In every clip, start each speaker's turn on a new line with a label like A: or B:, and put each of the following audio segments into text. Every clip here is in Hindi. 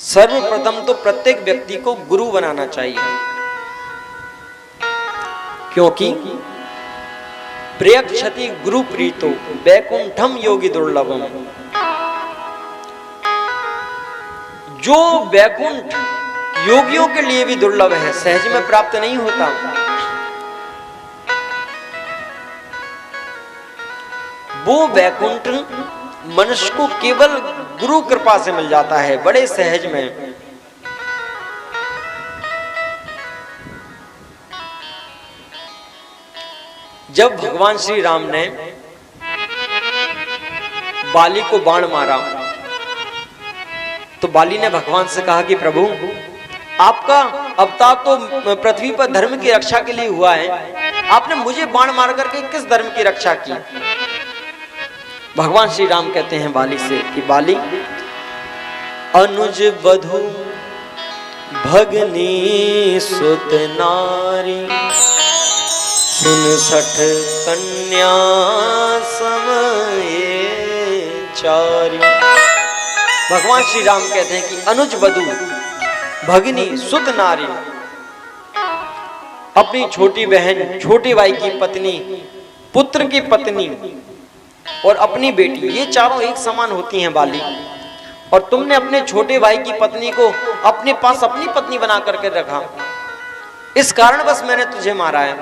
A: सर्वप्रथम तो प्रत्येक व्यक्ति को गुरु बनाना चाहिए, क्योंकि प्रयक्षति गुरु प्रीतो वैकुंठम योगी दुर्लभम। जो वैकुंठ योगियों के लिए भी दुर्लभ है, सहज में प्राप्त नहीं होता। वो वैकुंठ मनुष्य को केवल गुरु कृपा से मिल जाता है, बड़े सहज में। जब भगवान श्री राम ने बाली को बाण मारा तो बाली ने भगवान से कहा कि प्रभु, आपका अवतार तो पृथ्वी पर धर्म की रक्षा के लिए हुआ है, आपने मुझे बाण मार करके किस धर्म की रक्षा की? भगवान श्री राम कहते हैं बाली से कि बाली, अनुज वधु भगनी सुत नारी, सुन सठ कन्या समय चारी। भगवान श्री राम कहते हैं कि अनुज वधु भगनी सुत नारी, अपनी छोटी बहन, छोटे भाई की पत्नी, पुत्र की पत्नी और अपनी बेटी, ये चारों एक समान होती हैं बाली। और तुमने अपने छोटे भाई की पत्नी को अपने पास अपनी पत्नी बना करके रखा, इस कारण बस मैंने तुझे मारा है।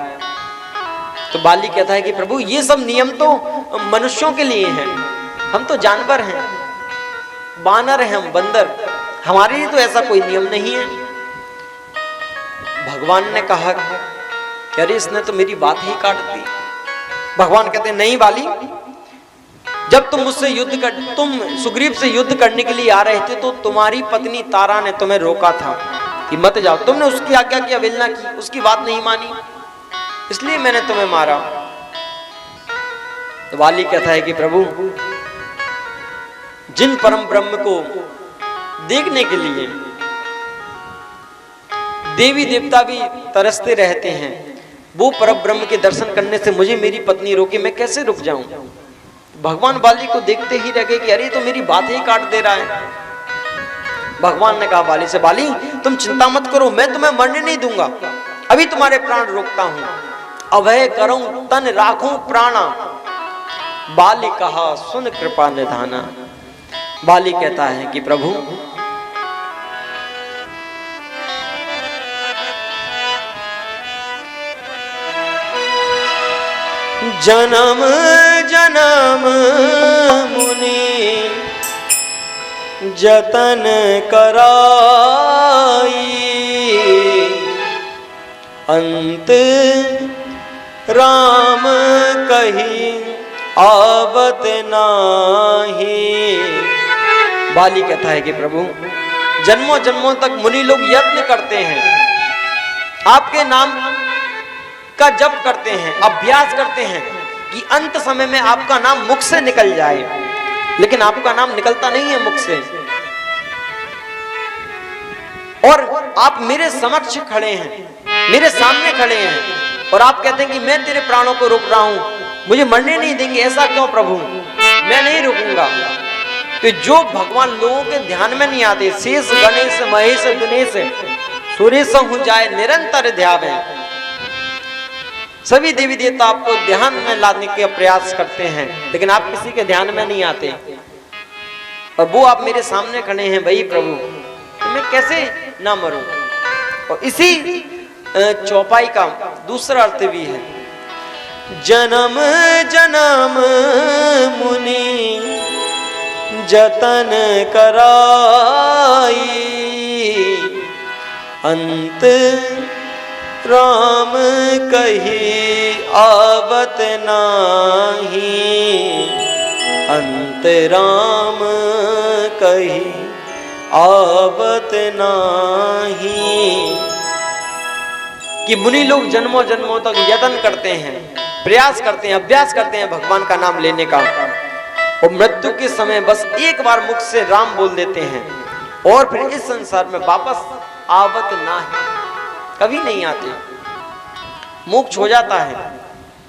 A: तो बाली कहता है कि प्रभु, ये सब नियम तो मनुष्यों के लिए हैं, हम तो जानवर हैं, बानर हैं, हम बंदर, हमारे लिए तो ऐसा कोई नियम नहीं है। भगवान ने कहा कि अरे, इसने तो मेरी बात ही काट दी। भगवान कहते हैं, नहीं बाली, जब तुम मुझसे तुम सुग्रीव से युद्ध करने के लिए आ रहे थे तो तुम्हारी पत्नी तारा ने तुम्हें रोका था कि मत जाओ। तुमने उसकी आज्ञा की अवहेलना की, उसकी बात नहीं मानी, इसलिए मैंने तुम्हें मारा। तो बाली कहता है कि प्रभु, जिन परम ब्रह्म को देखने के लिए देवी देवता भी तरसते रहते हैं, वो परम ब्रह्म के दर्शन करने से मुझे मेरी पत्नी रोके, मैं कैसे रुक जाऊं? भगवान बाली को देखते ही रह गए कि अरे, तो मेरी बात ही काट दे रहा है। भगवान ने कहा बाली से, बाली तुम चिंता मत करो, मैं तुम्हें मरने नहीं दूंगा, अभी तुम्हारे प्राण रोकता हूं, अभय करूं तन राखूं प्राणा। बाली कहा सुन कृपा निधाना। बाली कहता है कि प्रभु, जन्म जन्म मुनि जतन कराई, अंत राम कही आवत नाही। बाली कहता है कि प्रभु, जन्मों जन्मों तक मुनि लोग यत्न करते हैं, आपके नाम का जप करते हैं, अभ्यास करते हैं कि अंत समय में आपका नाम मुख से निकल जाए, लेकिन आपका नाम निकलता नहीं है मुख से। और आप मेरे समक्ष खड़े हैं, मेरे सामने खड़े हैं, और आप कहते हैं कि मैं तेरे प्राणों को रोक रहा हूं, मुझे मरने नहीं देंगे, ऐसा क्यों प्रभु? मैं नहीं रुकूंगा। तो जो भगवान लोगों के ध्यान में नहीं आते, शेष गणेश महेश दिनेश सुरेश हो जाए निरंतर ध्यावे, सभी देवी देवता आपको ध्यान में लाने के प्रयास करते हैं, लेकिन आप किसी के ध्यान में नहीं आते, और वो आप मेरे सामने खड़े हैं भाई प्रभु, तो मैं कैसे ना मरूं? और इसी चौपाई का दूसरा अर्थ भी है, जन्म जन्म मुनि जतन कराई, अंत राम कही आवत नाही, अंत राम कही आवत नाही। कि मुनि लोग जन्मों जन्मों तक यत्न करते हैं, प्रयास करते हैं, अभ्यास करते हैं भगवान का नाम लेने का, और मृत्यु के समय बस एक बार मुख से राम बोल देते हैं, और फिर इस संसार में वापस आवत नाही, कभी नहीं आते, मोक्ष हो जाता है।